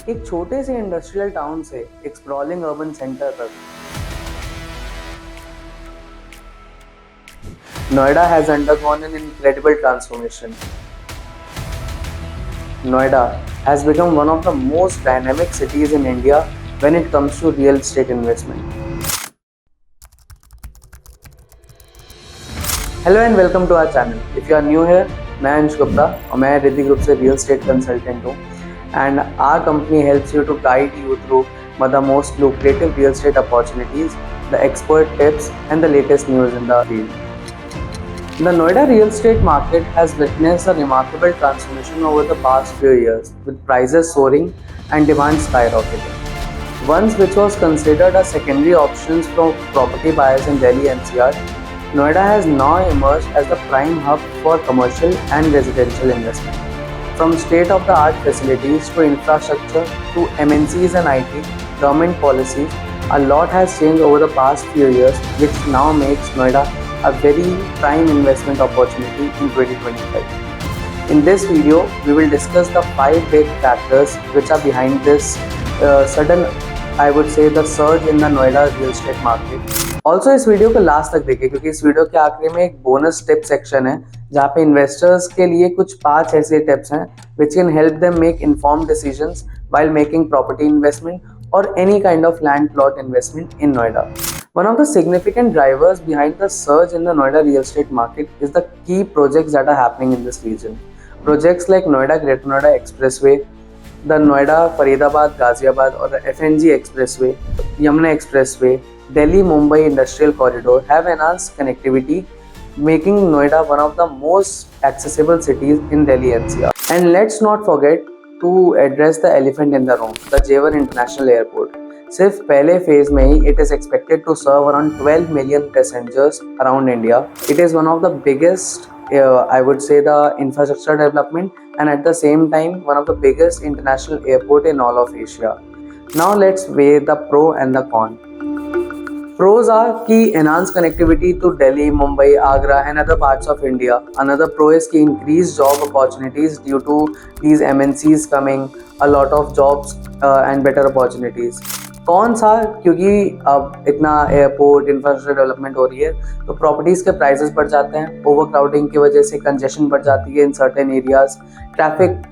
एक छोटे से इंडस्ट्रियल टाउन से एक स्प्रॉलिंग अर्बन सेंटर तक, Noida has undergone an incredible transformation. Noida has become one of the most dynamic cities in India when it comes to real estate investment. Hello and welcome to our channel. If you are new here, मैं अंश गुप्ता और मैं Riddhi group से real estate consultant हूँ and our company helps you to guide you through the most lucrative real estate opportunities, the expert tips and the latest news in the field. The Noida real estate market has witnessed a remarkable transformation over the past few years, with prices soaring and demand skyrocketing. Once which was considered a secondary option for property buyers in Delhi NCR, Noida has now emerged as the prime hub for commercial and residential investment. From state-of-the-art facilities to infrastructure to MNCs and IT, government policies, a lot has changed over the past few years, which now makes Noida a very prime investment opportunity in 2025. In this video, we will discuss the 5 big factors which are behind this sudden, I would say, the surge in the Noida real estate market. Also, इस video को last तक देखिए क्योंकि इस video के आखिरी में एक बोनस टिप सेक्शन है जहाँ पे इन्वेस्टर्स के लिए कुछ 5 ऐसे टिप्स हैं which can help them make informed decisions while making property investment or any kind of land plot investment in Noida. One of the significant drivers behind the surge in the Noida real estate market is the key projects that are happening in this region. Projects like Noida Greater Noida Expressway, the Noida Faridabad Ghaziabad or the FNG Expressway, Yamuna Expressway, Delhi Mumbai Industrial Corridor have enhanced connectivity, making Noida one of the most accessible cities in Delhi NCR. And let's not forget to address the elephant in the room, the Jewar International Airport. सिर्फ पहले phase में ही it is expected to serve around 12 million passengers around India. It is one of the biggest, I would say, the infrastructure development and at the same time one of the biggest international airport in all of Asia. Now let's weigh the pro and the con. Pros are key enhanced connectivity to Delhi, Mumbai, Agra and other parts of India. Another pro is key increased job opportunities due to these MNCs coming, a lot of jobs and better opportunities. कौन सा, क्योंकि अब इतना airport infrastructure development हो रही है तो properties के प्राइसेस बढ़ जाते हैं, ओवर क्राउडिंग की वजह से कंजेशन बढ़ जाती है in certain areas, traffic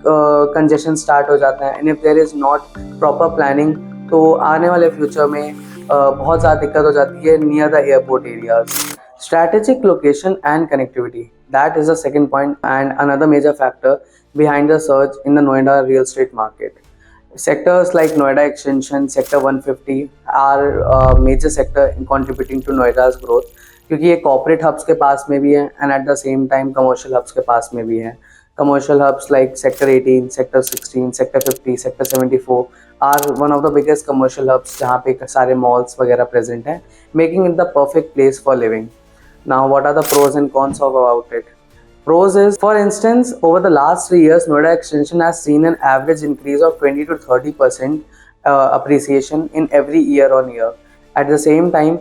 congestion start हो जाता है and if there is not proper planning तो आने वाले फ्यूचर में बहुत ज़्यादा दिक्कत हो जाती है near the airport areas. Strategic location and connectivity, that is the second point and another major factor behind the surge in the Noida real estate market. Sectors like Noida Extension, Sector 150 are major sector in contributing to Noida's growth क्योंकि ये corporate hubs के पास में भी है and at the same time commercial hubs के पास में भी है. Commercial hubs like Sector 18, Sector 16, Sector 50, Sector 74 are one of the biggest commercial hubs जहाँ पे सारे malls वगैरह present हैं, making it the perfect place for living. Now, what are the pros and cons of about it? Pros is, for instance, over the last 3 years, Noida Extension has seen an average increase of 20 to 30% appreciation in every year on year. At the same time,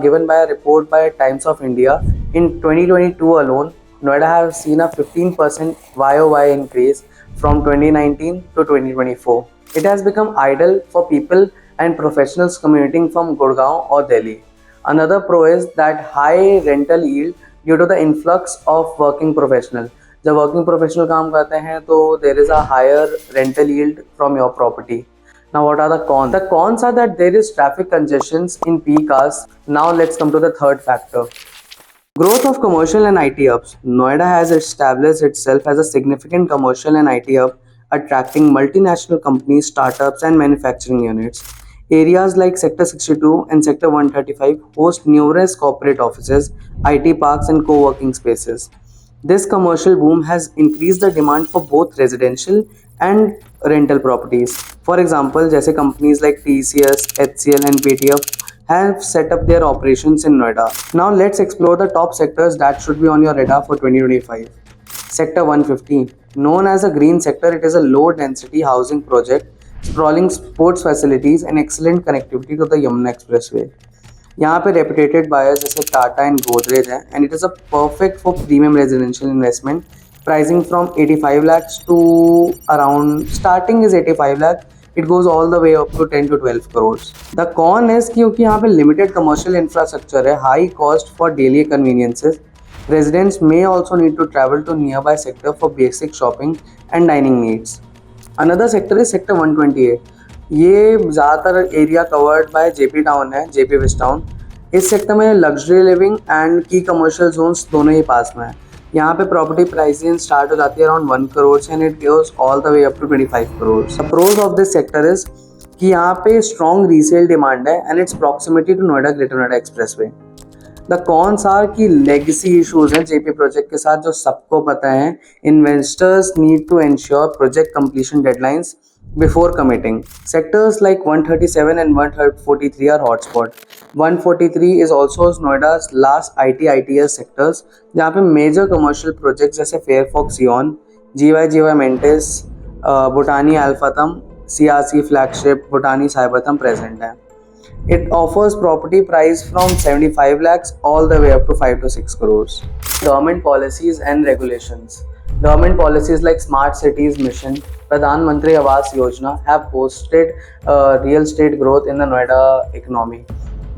given by a report by Times of India, in 2022 alone, Noida has seen a 15% YOY increase from 2019 to 2024. It has become ideal for people and professionals commuting from Gurgaon or Delhi. Another pro is that high rental yield due to the influx of working professional. जब working professional काम करते हैं तो there is a higher rental yield from your property. Now what are the cons? The cons are that there is traffic congestions in peak hours. Now let's come to the third factor. Growth of commercial and IT hubs. Noida has established itself as a significant commercial and IT hub, attracting multinational companies, startups and manufacturing units. Areas like Sector 62 and Sector 135 host numerous corporate offices, IT parks and co-working spaces. This commercial boom has increased the demand for both residential and rental properties. For example, जैसे companies like TCS, HCL and Paytm have set up their operations in Noida. Now let's explore the top sectors that should be on your radar for 2025. Sector 150. Known as a green sector, it is a low density housing project sprawling sports facilities and excellent connectivity to the Yamuna Expressway. यहाँ पे reputed buyers जैसे Tata and Godrej हैं and it is a perfect for premium residential investment pricing from 85 lakhs to around, starting is 85 lakh, it goes all the way up to 10 to 12 crores. The con is क्योंकि यहाँ पे limited commercial infrastructure है, high cost for daily conveniences. Residents may also need to travel to nearby sector for basic shopping and dining needs. Another sector is sector 128. ये ज़्यादातर area covered by JP town है, JP waste town. इस sector में luxury living and की commercial Jones दोनों ही पास में है. यहाँ पे प्रॉपर्टी प्राइसिंग स्टार्ट हो जाती है अराउंड 1 करोड़ से and it goes all the way up to 25 crore. The pros of this sector is कि यहाँ पे स्ट्रॉन्ग रीसेल डिमांड है and it's proximity to Noida greater Noida expressway. The cons are key legacy issues हैं JP project के साथ जो सबको पता है. Investors need to ensure project completion deadlines before committing. Sectors like 137 and 143 are hotspot. 143 is also Noida's last IT/ITES sectors, जहाँ पे major commercial projects जैसे Fairfox Eon, GY Mentis, Botani Alphatham, CRC flagship Botani Cybertham present है. It offers property price from 75 lakhs all the way up to 5 to 6 crores. Government policies and regulations. Government policies like Smart Cities Mission, Pradhan Mantri Awas Yojana have boosted real estate growth in the Noida economy.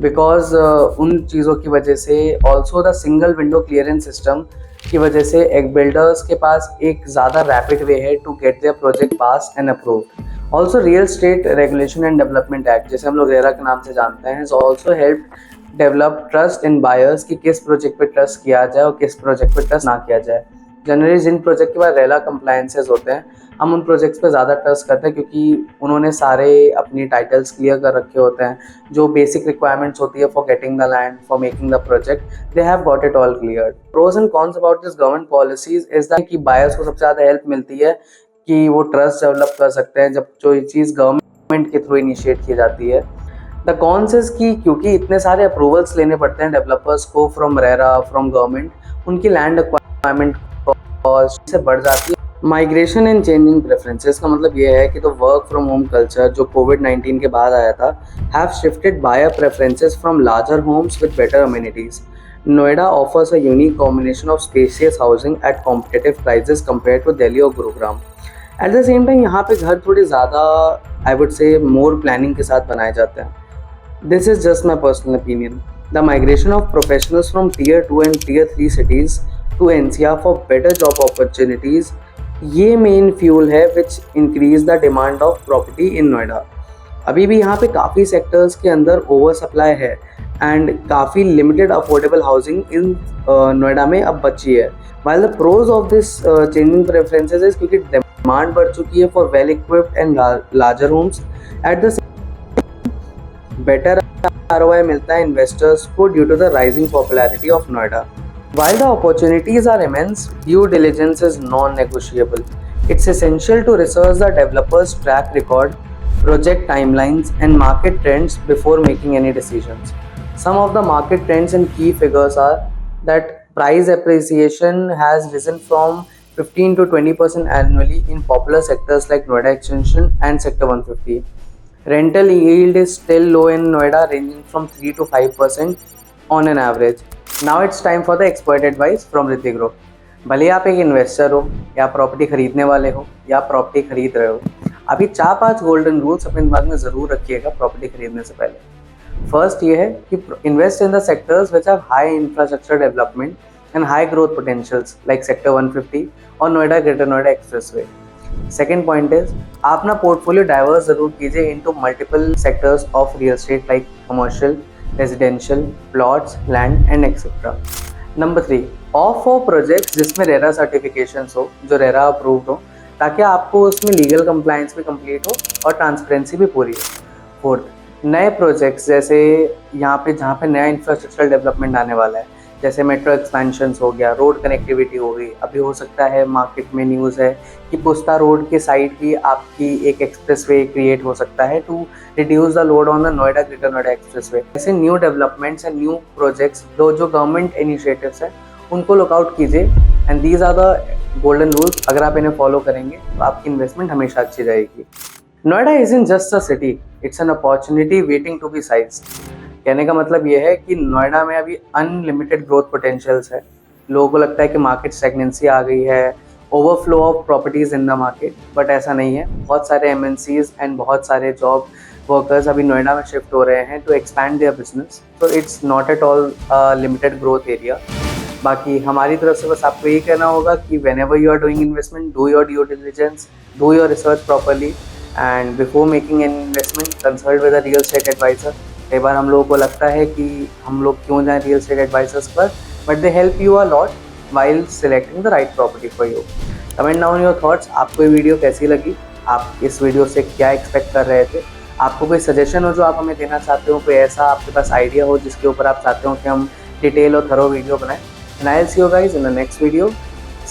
Because उन चीज़ों की वजह से also the single window clearance system की वजह से एक builders के पास एक ज़्यादा rapid way है to get their project passed and approved. Also Real Estate Regulation and Development Act, जैसे हम लोग रेरा के नाम से जानते हैं, has also helped develop trust in buyers कि किस प्रोजेक्ट पे ट्रस्ट किया जाए और किस प्रोजेक्ट पे ट्रस्ट ना किया जाए. जनरली जिन प्रोजेक्ट के बाद रेला कंप्लायंसेस होते हैं हम उन प्रोजेक्ट्स पे ज़्यादा ट्रस्ट करते हैं क्योंकि उन्होंने सारे अपनी टाइटल्स क्लियर कर रखे होते हैं. जो बेसिक रिक्वायरमेंट्स होती है for getting the land, for making the project, they have got it all cleared. Pros and cons about this government policies is that कि बायर्स को सबसे ज़्यादा हेल्प मिलती है कि वो ट्रस्ट डेवलप कर सकते हैं जब जो ये चीज़ गवर्नमेंट के थ्रू इनिशिएट की जाती है. द कॉन्स इज कि क्योंकि इतने सारे अप्रूवल्स लेने पड़ते हैं डेवलपर्स को फ्रॉम रेरा, फ्रॉम गवर्नमेंट, उनकी लैंड रिक्वायरमेंट कॉस्ट से बढ़ जाती है. माइग्रेशन एंड चेंजिंग प्रेफरेंसेस का मतलब ये है कि तो वर्क फ्रॉम होम कल्चर जो कोविड-19 के बाद आया था have shifted buyer preferences from larger homes with better amenities. Noida offers a unique combination of spacious housing at competitive prices compare to Delhi और Gurugram. At the same time यहाँ पे घर थोड़े ज़्यादा I would say more planning के साथ बनाए जाते हैं. This is just my personal opinion. The migration of professionals from Tier 2 and Tier 3 cities to NCR for better job opportunities, ये मेन फ्यूल है which increase the demand of property in Noida. अभी भी यहाँ पे काफ़ी सेक्टर्स के अंदर over supply है एंड काफ़ी limited affordable housing in Noida में अब बची है. While the pros of this changing preferences is क्योंकि डिमांड बढ़ चुकी है for well equipped and larger homes. At the better ROI मिलता है इन्वेस्टर्स को due to the rising popularity of Noida. While the opportunities are immense, due diligence is non-negotiable. It's essential to research the developer's track record, project timelines, and market trends before making any decisions. Some of the market trends and key figures are that price appreciation has risen from 15 to 20% annually in popular sectors like Noida Extension and Sector 150. Rental yield is still low in Noida, ranging from 3 to 5% on an average. Now it's time for the expert advice from Riddhi Group. भले आप एक investor हो या property खरीदने वाले हो या property खरीद रहे हो, अभी 4-5 गोल्डन रूल्स अपने दिमाग में ज़रूर रखिएगा प्रॉपर्टी खरीदने से पहले. फर्स्ट ये है कि invest in the sectors which have high infrastructure development and high growth potentials like sector 150 और Noida greater Noida expressway. Second point is आप अपना पोर्टफोलियो डाइवर्स जरूर कीजिए into multiple sectors of real estate like commercial, residential, plots, land and etcetera. Number 3, of for projects जिसमें RERA certifications हो, जो RERA approved हो, ताकि आपको उसमें लीगल कंप्लायंस भी कंप्लीट हो और ट्रांसपेरेंसी भी पूरी हो. फोर्थ, नए प्रोजेक्ट्स जैसे यहाँ पे जहाँ पे नया इंफ्रास्ट्रक्चर डेवलपमेंट आने वाला है, जैसे मेट्रो एक्सपेंशंस हो गया, रोड कनेक्टिविटी हो गई. अभी हो सकता है मार्केट में न्यूज़ है कि पुस्ता रोड के साइड भी आपकी एक एक्सप्रेसवे क्रिएट हो सकता है to reduce the load on the Noida greater Noida expressway. ऐसे new developments and new projects जो गवर्नमेंट इनिशिएटिव्स हैं उनको लुकआउट कीजिए. And these are the golden rules. अगर आप इन्हें फॉलो करेंगे तो आपकी इन्वेस्टमेंट हमेशा अच्छी रहेगी. Noida isn't just a city, it's an opportunity waiting to be seized. कहने का मतलब ये है कि नोएडा में अभी अनलिमिटेड ग्रोथ पोटेंशियल्स है. लोगों को लगता है कि मार्केट स्टैग्नेंसी आ गई है overflow of properties in the market, but ऐसा नहीं है। बहुत सारे MNCs एंड बहुत सारे जॉब वर्कर्स अभी नोएडा में शिफ्ट हो रहे हैं टू एक्सपैंड देयर बिजनेस, तो it's not at all limited growth area. बाकी हमारी तरफ से बस आपको यही कहना होगा कि whenever you are doing investment, do your due diligence, do your research properly, and before making an investment consult with a real estate advisor. कई बार हम लोगों को लगता है कि हम लोग क्यों जाएं रियल एस्टेट एडवाइजर्स पर, but they help you a lot while selecting the right property for you. Comment down your thoughts, आपको ये वीडियो कैसी लगी, आप इस वीडियो से क्या एक्सपेक्ट कर रहे थे, आपको कोई सजेशन हो जो आप हमें देना चाहते हो, कोई ऐसा आपके पास आइडिया हो जिसके ऊपर आप चाहते हो कि हम डिटेल और थरो वीडियो बनाएं। And I'll see you guys in the next video.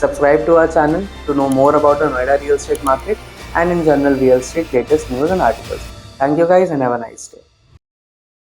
Subscribe to our channel to know more about the Noida real estate market and in general real estate latest news and articles. Thank you guys and have a nice day.